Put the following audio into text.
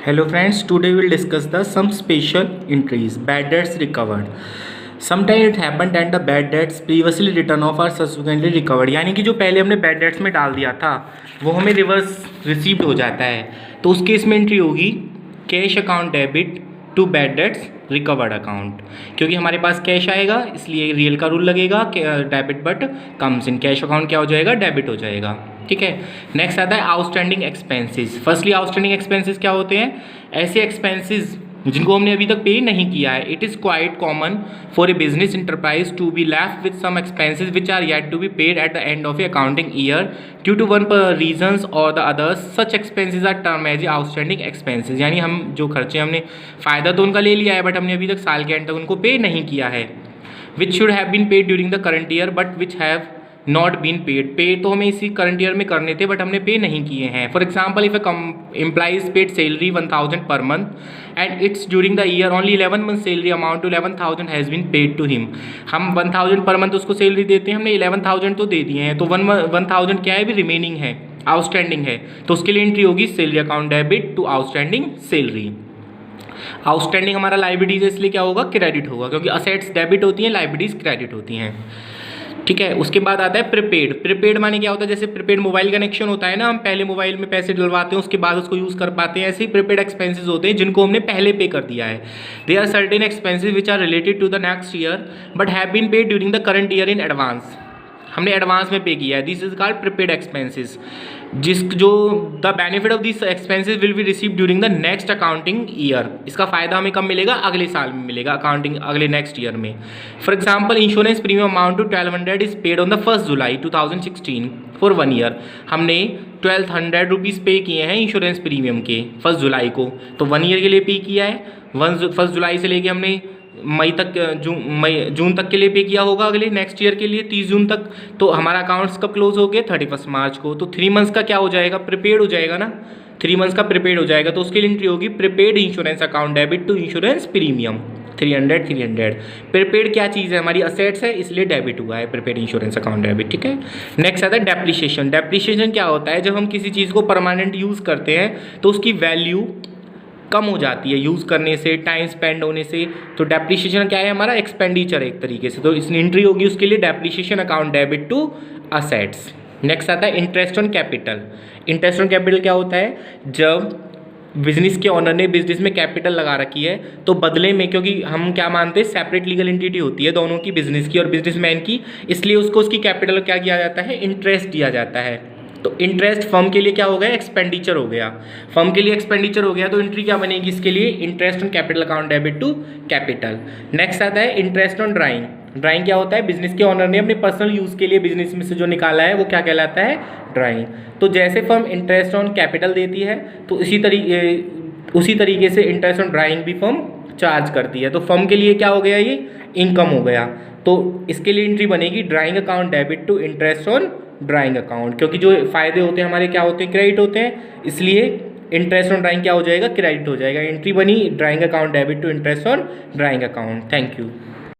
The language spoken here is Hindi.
Hello friends, today we will discuss the some special entries, bad debts recovered. Sometimes it happened that the bad debts previously written off are subsequently recovered. यानी कि जो पहले हमने bad debts में डाल दिया था वो हमें रिवर्स रिसीव्ड हो जाता है, तो उस केस में एंट्री होगी cash account debit to bad debts recovered account. क्योंकि हमारे पास कैश आएगा इसलिए रियल का रूल लगेगा, debit but comes in, cash account क्या हो जाएगा, डेबिट हो जाएगा। ठीक है, नेक्स्ट आता है outstanding expenses. Firstly outstanding expenses क्या होते हैं? ऐसे एक्सपेंसेस जिनको हमने अभी तक पे नहीं किया है। It is quite common for a business enterprise to be left with some expenses which are yet to be paid at the end of a accounting year due to one reasons or the others. Such expenses are term as outstanding expenses. यानी हम जो खर्चे हमने फ़ायदा तो उनका ले लिया है बट हमने अभी तक साल के एंड तक उनको पे नहीं किया है। Which should have been paid during the current year but which have not been paid. पे तो हमें इसी करंट ईयर में करने थे बट हमने पे नहीं किए हैं। For example if employees paid salary 1000 per month and its during the year only 11 month salary amount to 11,000 has been paid to him. हम 1000 पर मंथ उसको सैलरी देते हैं, हमने 11,000 तो दे दिए हैं, तो 1000 क्या है, भी रिमेनिंग है, आउटस्टैंडिंग है, तो उसके लिए एंट्री होगी salary account debit to outstanding salary. Outstanding हमारा लाइबिलिटीज है इसलिए क्या होगा, क्रेडिट होगा, क्योंकि असेट्स डेबिट होती हैं, लाइबिलिटीज क्रेडिट होती हैं। ठीक है, उसके बाद आता है प्रीपेड। प्रीपेड माने क्या होता है, जैसे प्रीपेड मोबाइल कनेक्शन होता है ना, हम पहले मोबाइल में पैसे डलवाते हैं उसके बाद उसको यूज़ कर पाते हैं, ऐसे ही प्रीपेड एक्सपेंसेस होते हैं जिनको हमने पहले पे कर दिया है। They are certain expenses which are related to the next year but have been paid during the current year in advance. हमने एडवांस में पे किया है, this is called prepaid expenses. जो the benefit of this expenses will be receive during the next accounting year. इसका फायदा हमें कब मिलेगा, अगले साल में मिलेगा, अकाउंटिंग अगले नेक्स्ट ईयर में। For example insurance premium amount to 1200 is paid on the 1 July 2016 for 1 year. हमने 1200 रुपीज़ पे किए हैं इंश्योरेंस प्रीमियम के 1 जुलाई को, तो 1 ईयर के लिए पे किया है। 1 जुलाई से लेके हमने मई तक, जून तक के लिए पे किया होगा, अगले नेक्स्ट ईयर के लिए 30 जून तक। तो हमारा अकाउंट्स कब क्लोज हो गए, 31 मार्च को, तो 3 मंथ्स का क्या हो जाएगा, प्रीपेड हो जाएगा ना, 3 मंथ्स का प्रीपेड हो जाएगा, तो उसके लिए एंट्री होगी prepaid insurance account debit to insurance premium 300। Prepaid क्या चीज़ है, हमारी असेट्स है इसलिए डेबिट हुआ है प्रीपेड इंश्योरेंस अकाउंट डेबिट। ठीक है, नेक्स्ट आता है डेप्रिसिएशन। डेप्रिसिएशन क्या होता है, जब हम किसी चीज़ को परमानेंट यूज़ करते हैं तो उसकी वैल्यू कम हो जाती है यूज़ करने से, टाइम स्पेंड होने से, तो डेप्रिसिएशन क्या है, हमारा एक्सपेंडिचर एक तरीके से, तो इसमें एंट्री होगी उसके लिए depreciation account debit to assets. Next आता है interest on capital. Interest on capital क्या होता है, जब बिजनेस के ऑनर ने बिजनेस में कैपिटल लगा रखी है तो बदले में, क्योंकि हम क्या मानते हैं सेपरेट लीगल एंटिटी होती है दोनों की, बिजनेस की और बिजनेसमैन की, इसलिए उसको उसकी कैपिटल क्या किया जाता है, इंटरेस्ट दिया जाता है। तो इंटरेस्ट फर्म के लिए क्या हो गया, एक्सपेंडिचर हो गया, फर्म के लिए एक्सपेंडिचर हो गया, तो एंट्री क्या बनेगी इसके लिए, interest on capital account debit to capital. Next आता है इंटरेस्ट ऑन ड्राइंग। ड्राइंग क्या होता है, बिजनेस के ऑनर ने अपने पर्सनल यूज़ के लिए बिजनेस में से जो निकाला है वो क्या कहलाता है, ड्राइंग। तो जैसे फर्म इंटरेस्ट ऑन कैपिटल देती है तो उसी तरीके से इंटरेस्ट ऑन ड्राइंग भी फर्म चार्ज करती है, तो फर्म के लिए क्या हो गया, ये इनकम हो गया, तो इसके लिए एंट्री बनेगी drawing account debit to interest on drawing account. क्योंकि जो फ़ायदे होते हैं हमारे क्या होते हैं, क्रेडिट होते हैं, इसलिए इंटरेस्ट ऑन ड्राइंग क्या हो जाएगा, क्रेडिट हो जाएगा। एंट्री बनी drawing account debit to interest on drawing account. Thank you.